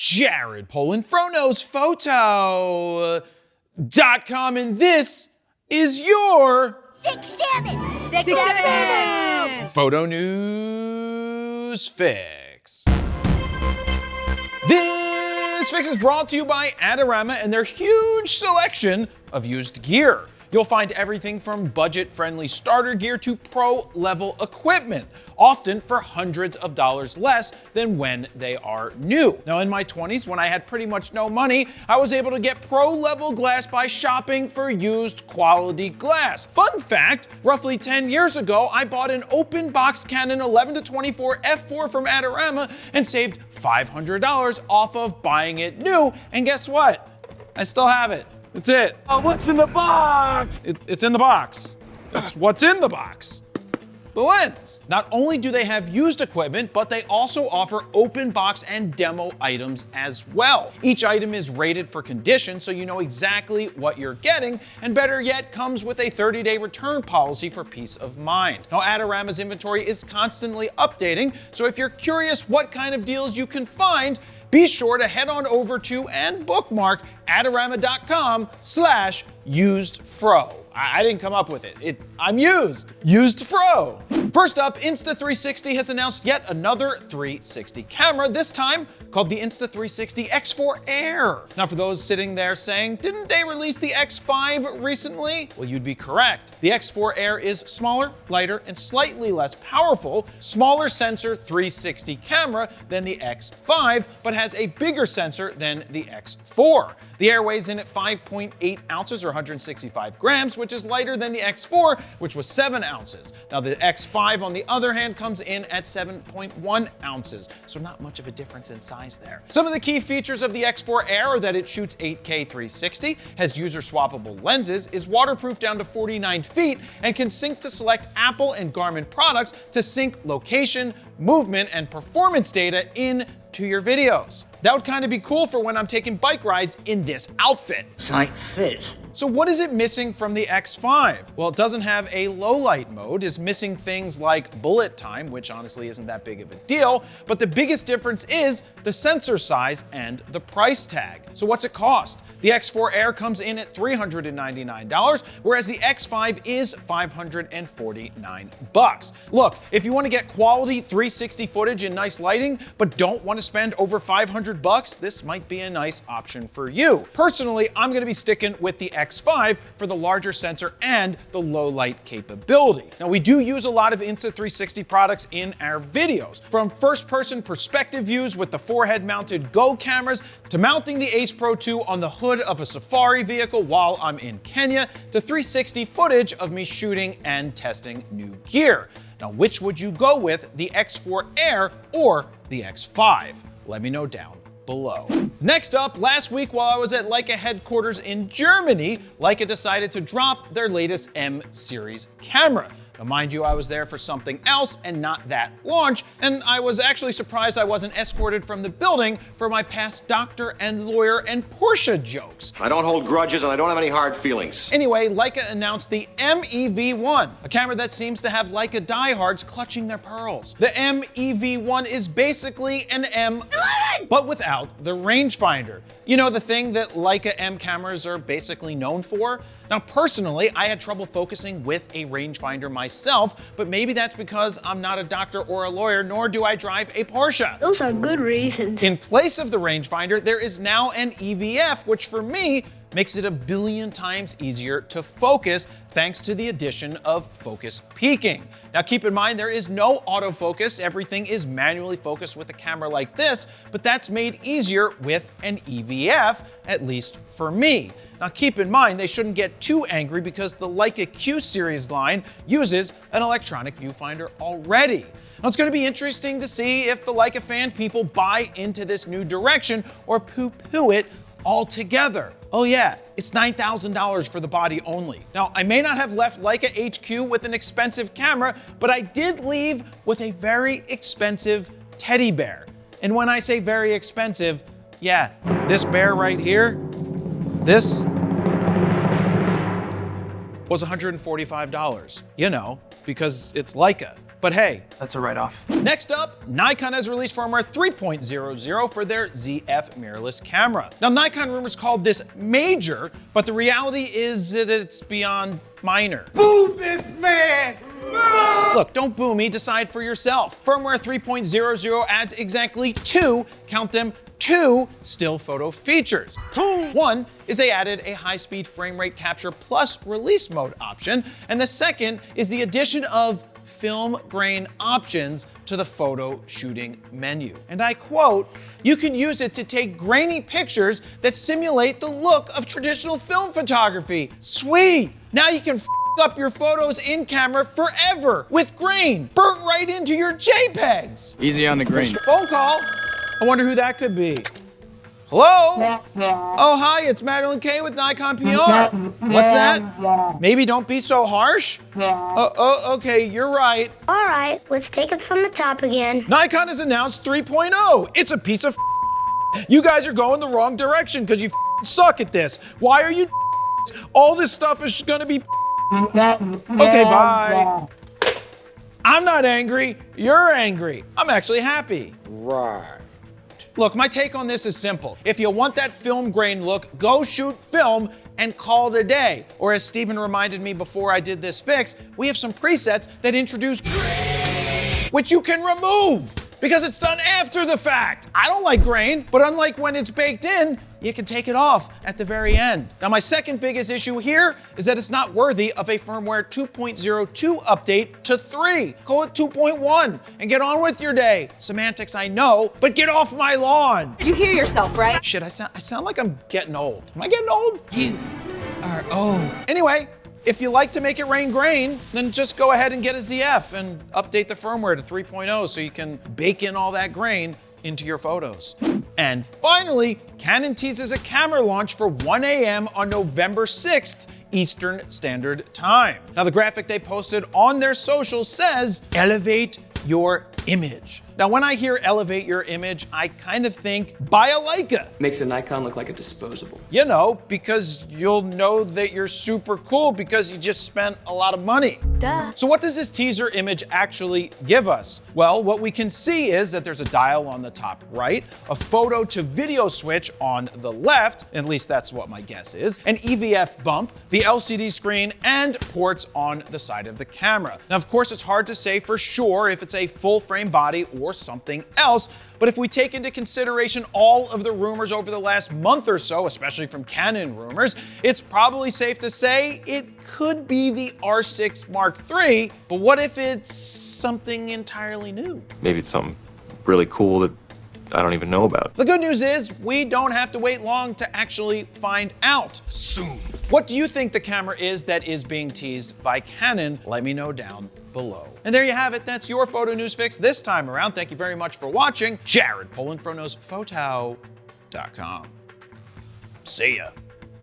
Jared Polin, FroKnowsPhoto.com, and this is your 6-7 Photo News Fix. This fix is brought to you by Adorama and their huge selection of used gear. You'll find everything from budget-friendly starter gear to pro-level equipment, often for hundreds of dollars less than when they are new. Now, in my 20s, when I had pretty much no money, I was able to get pro-level glass by shopping for used quality glass. Fun fact, roughly 10 years ago, I bought an open box Canon 11-24 F4 from Adorama and saved $500 off of buying it new. And guess what? I still have it. That's it. What's in the box? It's in the box. That's what's in the box. The lens. Not only do they have used equipment, but they also offer open box and demo items as well. Each item is rated for condition, so you know exactly what you're getting, and better yet, comes with a 30-day return policy for peace of mind. Now, Adorama's inventory is constantly updating, so if you're curious what kind of deals you can find, be sure to head on over to and bookmark adorama.com/usedfro. I didn't come up with it. I'm used. Used Fro. First up, Insta360 has announced yet another 360 camera, this time called the Insta360 X4 Air. Now, for those sitting there saying, didn't they release the X5 recently? Well, you'd be correct. The X4 Air is smaller, lighter, and slightly less powerful, smaller sensor 360 camera than the X5, but has a bigger sensor than the X4. The Air weighs in at 5.8 ounces or 165 grams, which is lighter than the X4, which was 7 ounces. Now, the X5, on the other hand, comes in at 7.1 ounces, so not much of a difference in size there. Some of the key features of the X4 Air are that it shoots 8K 360, has user-swappable lenses, is waterproof down to 49 feet, and can sync to select Apple and Garmin products to sync location, movement, and performance data into your videos. That would kind of be cool for when I'm taking bike rides in this outfit. Tight fit. So what is it missing from the X5? Well, it doesn't have a low light mode, is missing things like bullet time, which honestly isn't that big of a deal, but the biggest difference is the sensor size and the price tag. So what's it cost? The X4 Air comes in at $399, whereas the X5 is $549. Look, if you want to get quality 360 footage in nice lighting, but don't want to spend over $500, this might be a nice option for you. Personally, I'm going to be sticking with the X5 for the larger sensor and the low light capability. Now, we do use a lot of Insta360 products in our videos, from first-person perspective views with the forehead-mounted Go cameras, to mounting the Ace Pro 2 on the hood of a safari vehicle while I'm in Kenya, to 360 footage of me shooting and testing new gear. Now, which would you go with, the X4 Air or the X5? Let me know down below. Next up, last week while I was at Leica headquarters in Germany, Leica decided to drop their latest M series camera. Now, mind you, I was there for something else and not that launch, and I was actually surprised I wasn't escorted from the building for my past doctor and lawyer and Porsche jokes. I don't hold grudges and I don't have any hard feelings. Anyway, Leica announced the MEV1, a camera that seems to have Leica diehards clutching their pearls. The MEV1 is basically an M11, but without the rangefinder. You know, the thing that Leica M cameras are basically known for? Now, personally, I had trouble focusing with a rangefinder myself, but maybe that's because I'm not a doctor or a lawyer, nor do I drive a Porsche. Those are good reasons. In place of the rangefinder, there is now an EVF, which for me makes it a billion times easier to focus thanks to the addition of focus peaking. Now, keep in mind, there is no autofocus. Everything is manually focused with a camera like this, but that's made easier with an EVF, at least for me. Now, keep in mind, they shouldn't get too angry because the Leica Q series line uses an electronic viewfinder already. Now, it's going to be interesting to see if the Leica fan people buy into this new direction or poo-poo it altogether. Oh yeah, it's $9,000 for the body only. Now, I may not have left Leica HQ with an expensive camera, but I did leave with a very expensive teddy bear. And when I say very expensive, yeah, this bear right here, this was $145, you know, because it's Leica. but hey, That's a write-off. next up, Nikon has released firmware 3.00 for their ZF mirrorless camera. Now, Nikon rumors called this major, but the reality is that it's beyond minor. Boo this man! Look, don't boo me, decide for yourself. Firmware 3.00 adds exactly count them, two still photo features. One is they added a high-speed frame rate capture plus release mode option, and the second is the addition of film grain options to the photo shooting menu. And I quote, "You can use it to take grainy pictures that simulate the look of traditional film photography." Sweet! Now you can up your photos in camera forever with grain burnt right into your JPEGs. Easy on the green. Phone call. I wonder who that could be. Hello? Oh, hi, it's Madeline Kay with Nikon PR. What's that? Maybe don't be so harsh? Oh, okay, you're right. All right, let's take it from the top again. Nikon has announced 3.0. It's a piece of You guys are going the wrong direction because you suck at this. Why are you All this stuff is gonna be Okay, bye. I'm not angry, you're angry. I'm actually happy. Right. Look, my take on this is simple. If you want that film grain look, go shoot film and call it a day. Or as Steven reminded me before I did this fix, we have some presets that introduce grain, which you can remove because it's done after the fact. I don't like grain, but unlike when it's baked in, you can take it off at the very end. Now, my second biggest issue here is that it's not worthy of a firmware 2.02 update to 3. Call it 2.1 and get on with your day. Semantics, I know, but get off my lawn. You hear yourself, right? Shit, I sound like I'm getting old. Am I getting old? You are old. Anyway, if you like to make it rain grain, then just go ahead and get a ZF and update the firmware to 3.0 so you can bake in all that grain into your photos. And finally, Canon teases a camera launch for 1 a.m. on November 6th, Eastern Standard Time. Now, the graphic they posted on their social says, "Elevate your image." Now, when I hear elevate your image, I kind of think buy a Leica. Makes a Nikon look like a disposable. You know, because you'll know that you're super cool because you just spent a lot of money. Duh. So what does this teaser image actually give us? Well, what we can see is that there's a dial on the top right, a photo to video switch on the left, at least that's what my guess is, an EVF bump, the LCD screen, and ports on the side of the camera. Now, of course, it's hard to say for sure if it's a full frame body or something else, but if we take into consideration all of the rumors over the last month or so, especially from Canon rumors, it's probably safe to say it could be the R6 Mark III, but what if it's something entirely new? Maybe it's something really cool that I don't even know about. The good news is we don't have to wait long to actually find out. Soon. What do you think the camera is that is being teased by Canon? Let me know down below. And there you have it. That's your photo news fix this time around. Thank you very much for watching. Jared Polin from KnowsPhoto.com. See ya.